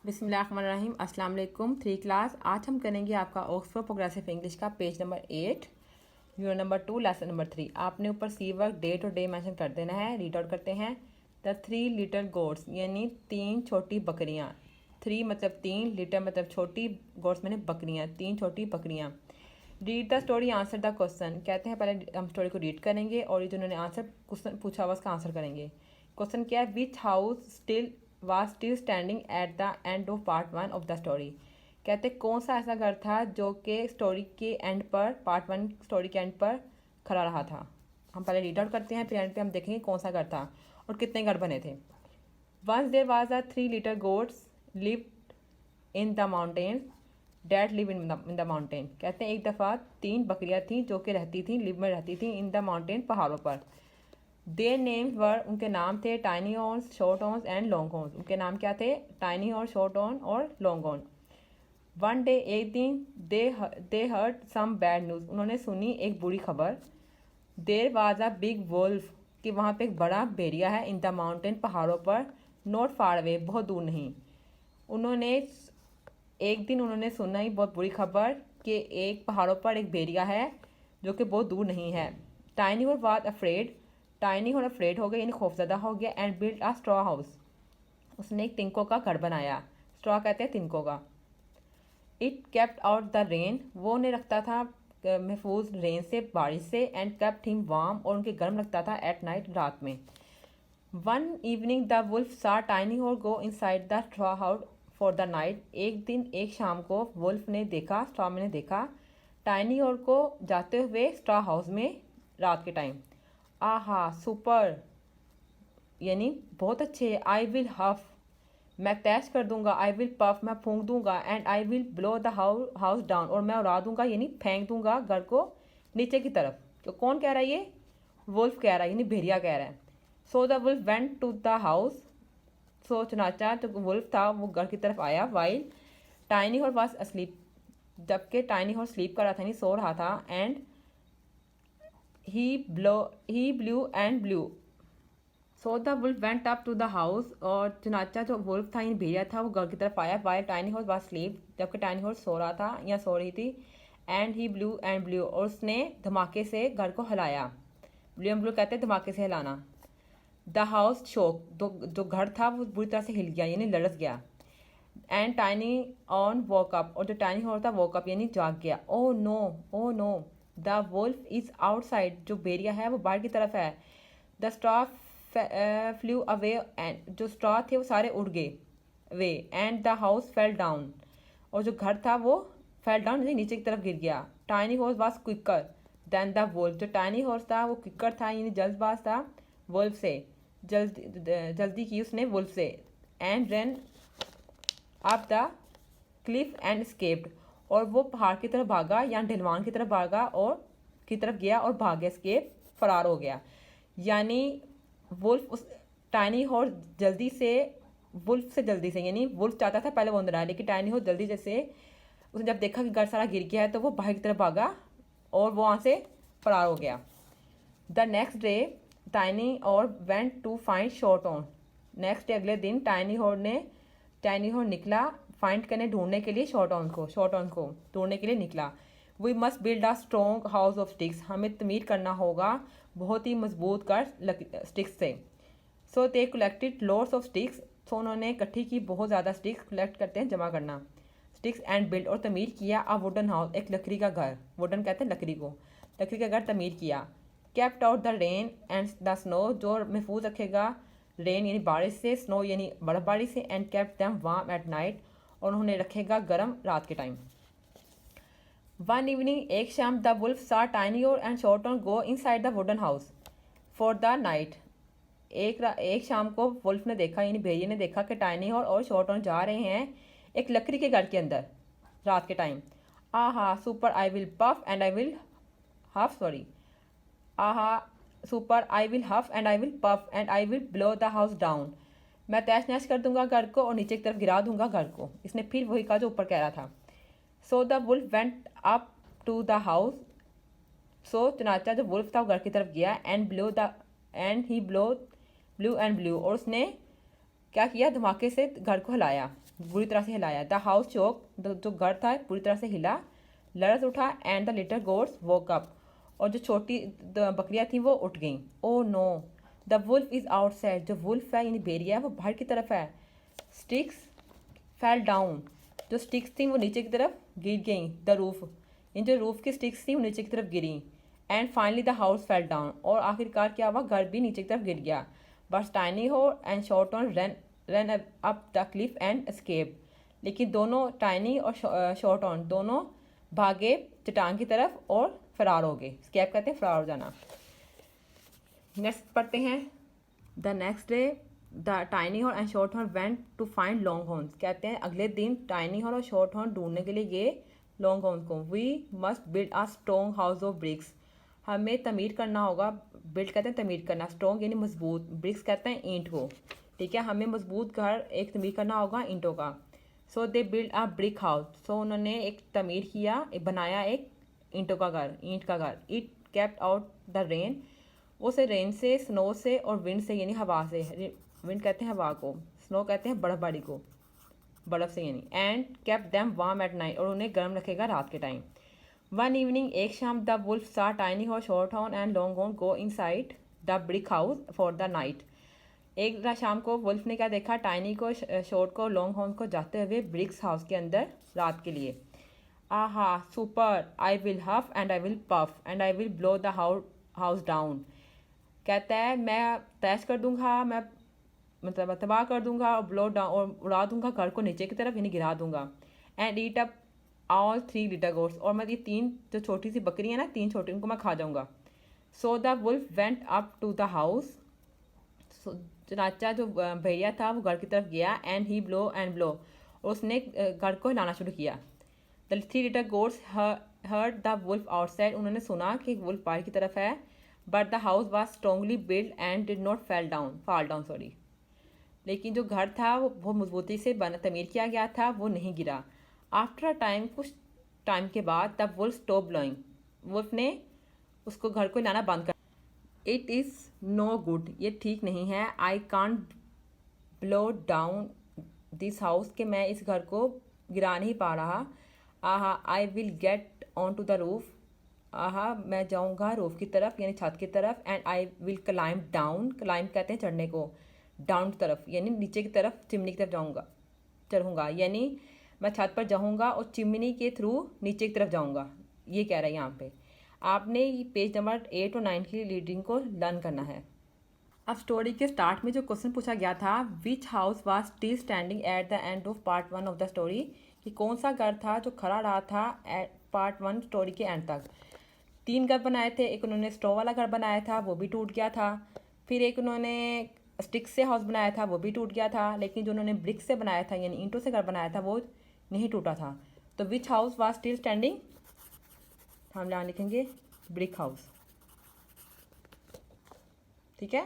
बिस्मिल्लाहिर्रहमानिर्रहीम। अस्सलाम वालेकुम। 3 क्लास। आज हम करेंगे आपका ऑक्सफोर्ड प्रोग्रेसिव इंग्लिश का page number 8, unit number 2, lesson number 3। आपने ऊपर सी वर्क, डेट और डे मेंशन कर देना है। रीड आउट करते हैं। द 3 लिटिल गोट्स, यानी 3 छोटी बकरियाँ। 3 मतलब 3, लिटिल मतलब छोटी, गोट्स मैंने बकरियाँ, 3 छोटी बकरियाँ। Read the story, answer the question. कहते हैं पहले हम स्टोरी को रीड करेंगे और ये जो उन्होंने आंसर क्वेश्चन पूछा हुआ उसका आंसर करेंगे। क्वेश्चन क्या है? विच house was still standing at the end of part 1 of the story। कहते कौन सा ऐसा घर था जो कि स्टोरी के एंड पर, पार्ट 1 स्टोरी के एंड पर खड़ा रहा था। हम पहले रीड आउट करते हैं, फिर एंड पे हम देखेंगे कौन सा घर था और कितने घर बने थे। Once there was a 3 little goats lived in the mountains that live in the mountain। कहते हैं एक दफ़ा 3 बकरियां थीं जो कि रहती थीं, लिव में रहती थीं, इन द माउंटेन, पहाड़ों पर। देयर नेम्स वर, उनके नाम थे tiny horns, short horns and long horns. उनके नाम क्या थे? टाइनी हॉर्न, शॉर्ट हॉर्न और लॉन्ग हॉर्न। वन डे, एक दिन, they heard some bad news, उन्होंने सुनी एक बुरी खबर। There was a big wolf, कि वहाँ पे एक बड़ा भेड़िया है, इन द माउंटेन, पहाड़ों पर, नॉट फार अवे, बहुत दूर नहीं। एक दिन उन्होंने सुना ही बहुत बुरी खबर कि एक पहाड़ों पर एक भेड़िया है जो कि बहुत दूर नहीं है। Tiny horn was afraid, tiny horn afraid हो गया, यानी खौफजदा हो गया। And build a straw house, उसने एक तिनकों का घर बनाया। स्ट्रॉ कहते हैं तिनकों का। It kept out the rain, वो उन्हें रखता था महफूज रेन से, बारिश से। एंड केप्ट हिम वार्म, और उनके गर्म रखता था एट नाइट, रात में। वन इवनिंग द वुल्फ सा tiny horn go inside the straw house for the night. एक दिन, एक शाम को, वुल्फ ने देखा, स्ट्रॉ में ने देखा टाइनी हॉर्न को जाते हुए स्ट्रॉ हाउस में रात के टाइम। आहा सुपर, यानी बहुत अच्छे। आई विल हफ, मैं तैश कर दूंगा। आई विल पफ, मैं फूंक दूंगा। And I will blow the house down, और मैं उड़ा दूंगा, यानी फेंक दूंगा घर को नीचे की तरफ। तो कौन कह रहा है ये? वुल्फ कह रहा है, यानी भेड़िया कह रहा है। So the wolf went to the house, so चनाचा जो वुल्फ था वो घर की तरफ आया। While tiny horn was asleep, जबकि टाइनी हॉर्न स्लीप कर रहा था, यानी सो रहा था। And he blew and blew, so the wolf went up to the house, और चुनाचा जो वुल्फ था, इन भेड़िया था, वो घर की तरफ आया। While tiny horse was sleep, जबकि टाइनी हॉर्स सो रहा था या सो रही थी। And he blew and blew, और उसने धमाके से घर को हिलाया। ब्लू एंड ब्लू कहते हैं धमाके से हिलाना। द हाउस शोक, जो घर था वो बुरी तरह से हिल गया, यानी लड़स गया। And tiny horn woke up, और जो टाइनी हॉर्स था वॉक अप, यानी जाग गया। Oh no, oh no, the wolf is outside, जो भेड़िया है वो बाहर की तरफ है। The straw flew away, and जो स्ट्रॉ थे वो सारे उड़ गए वे। And the house fell down, और जो घर था वो फेल डाउन, नीचे की तरफ गिर गया। Tiny horse was quicker than the wolf, जो टाइनी हॉर्स था वो क्विकर था, यानी जल्दबाज था वुल्फ से, जल्दी की उसने वुल्फ से। And run up the Cliff and escaped, और वो पहाड़ की तरफ भागा या ढलवान की तरफ भागा और की तरफ गया और भाग गया, स्केप, फरार हो गया। यानी वुल्फ उस टाइनी हॉर्स जल्दी से, वुल्फ से जल्दी से, यानी वुल्फ चाहता था पहले वो अंदर आए, लेकिन टाइनी हॉर्स जल्दी जैसे उसने जब देखा कि घर सारा गिर गया है तो वो बाहर की तरफ भागा और वो वहाँ से फरार हो गया। The next day tiny horn went to find short horn, next day अगले दिन टाइनी हॉर्न निकला फाइंड करने, ढूंढने के लिए शॉर्ट हॉर्न को ढूंढने के लिए निकला। We must build a strong house of sticks, हमें तमीर करना होगा बहुत ही मजबूत कर स्टिक्स से। So they collected lots of sticks, so उन्होंने इकट्ठी की बहुत ज़्यादा स्टिक्स, कलेक्ट करते हैं जमा करना, स्टिक्स। एंड बिल्ड, और तमीर किया अ वुडन हाउस, एक लकड़ी का घर, वुडन कहते हैं लकड़ी को, लकड़ी का घर तमीर किया। Kept out the rain and the snow, जो महफूज रखेगा रेन यानी बारिश से, स्नो यानी बर्फबारी से। And kept them warm at night, और उन्होंने रखेगा गर्म रात के टाइम। वन इवनिंग, एक शाम, द वुल्फ सा tiny horn and short horn go inside the wooden house for the night. एक शाम को वुल्फ ने देखा, यानी भेड़िए ने देखा कि टाइनी हॉर्न और शॉर्ट हॉर्न जा रहे हैं एक लकड़ी के घर के अंदर रात के time. Aha super, I will puff and I will huff, sorry, aha super, I will huff and I will puff and I will blow the house down, मैं तहस नहस कर दूंगा घर को और नीचे की तरफ गिरा दूंगा घर को। इसने फिर वही कहा जो ऊपर कह रहा था। So the wolf went up to the house, so चनाचा जो वुल्फ था वो घर की तरफ गया। And he blew and blew, और उसने क्या किया? धमाके से घर को हिलाया। बुरी तरह से हिलाया। द हाउस चोक, जो घर था पूरी तरह से हिला। लड़स उठा and the little goats woke up, और जो छोटी बकरियां थी वो उठ गईं। Oh no, the wolf is outside, जो वुल्फ है यानी भेड़िया है वो बाहर की तरफ है। स्टिक्स फेल डाउन, जो स्टिक्स थी वो नीचे की तरफ गिर गई। द रूफ, इन जो रूफ की स्टिक्स थी वो नीचे की तरफ गिरी। And finally the house fell down, और आखिरकार क्या हुआ, घर भी नीचे की तरफ गिर गया। But tiny hall and short on run up the Cliff and escape, लेकिन दोनों टाइनी और शॉर्ट ऑन दोनों भागे चट्टान की तरफ और फरार हो गए। स्केप कहते हैं फरार हो जाना। नेक्स्ट पढ़ते हैं। The next day the tiny horn and short horn went to find long horn, कहते हैं अगले दिन टाइनी हॉर्न और शॉर्ट हॉर्न ढूंढने के लिए गए लॉन्ग हॉर्न को। We must build a strong house of bricks, हमें तमीर करना होगा। बिल्ड कहते हैं तमीर करना, स्ट्रॉन्ग यानी मजबूत, ब्रिक्स कहते हैं ईंट को। ठीक है, हमें मजबूत घर एक तमीर करना होगा ईंटों का। So they build a brick house, so उन्होंने एक तमीर किया, बनाया एक ईंटों का घर, ईंट का घर। It kept out the rain, उसे रेन से, स्नो से और विंड से यानी हवा से, विंड कहते हैं हवा को, स्नो कहते हैं बर्फबारी को, बर्फ से यानी। And kept them warm at night, और उन्हें गर्म रखेगा रात के टाइम। वन इवनिंग, एक शाम, द वुल्फ सा tiny horn, short horn and long horn go inside the brick house for the night. एक शाम को वुल्फ ने क्या देखा, टाइनी को, शॉर्ट को, लॉन्ग हॉर्न को जाते हुए ब्रिक्स हाउस के अंदर रात के लिए। Aha super, I will huff and I will puff and I will blow the house down, कहता है मैं तैश कर दूंगा, मैं मतलब तबाह कर दूंगा, और ब्लो डाउन, और उड़ा दूंगा घर को नीचे की तरफ यानी गिरा दूंगा। And eat up all 3 little goats, और मैं ये 3 जो छोटी सी बकरी है ना, 3 छोटी, उनको मैं खा जाऊंगा। So the wolf went up to the house, चनाचा जो भैया था वो घर की तरफ गया। And he blow and blow, और उसने घर को हिलाना शुरू किया। The 3 little goats heard the wolf outside, उन्होंने सुना कि वुल्फ बाहर की तरफ है। But the house was strongly build and did not fall down sorry, लेकिन जो घर था वो मजबूती से तमीर किया गया था, वो नहीं गिरा। आफ्टर अ टाइम, कुछ टाइम के बाद, the wolf stop blowing, wolf ने उसको घर को लाना बंद कर। इट इज़ नो गुड, ये ठीक नहीं है। I can't blow down this house, कि मैं इस घर को गिरा नहीं पा रहा। Aha I will get on to the roof, aha मैं जाऊंगा रूफ की तरफ यानी छत की तरफ। And I will climb down, climb कहते हैं चढ़ने को, डाउन की तरफ यानी नीचे की तरफ, चिमनी की तरफ जाऊंगा, चढ़ूंगा, यानी मैं छत पर जाऊंगा और चिमनी के थ्रू नीचे की तरफ जाऊंगा, ये कह रहा है यहाँ पे। आपने पेज नंबर 8 और 9 की रीडिंग को लर्न करना है। अब स्टोरी के स्टार्ट में जो क्वेश्चन पूछा गया था, विच house was still standing at the end of part 1 of the story, कि कौन सा घर था जो खड़ा रहा था एट पार्ट 1 स्टोरी के एंड तक। 3 घर बनाए थे, एक उन्होंने स्टो वाला घर बनाया था, वो भी टूट गया था। फिर एक उन्होंने स्टिक से हाउस बनाया था, वो भी टूट गया था। लेकिन जो उन्होंने ब्रिक से बनाया था यानी ईंटों से घर बनाया था, वो नहीं टूटा था। तो विच हाउस वाज स्टिल स्टैंडिंग, हम यहाँ लिखेंगे ब्रिक हाउस। ठीक है।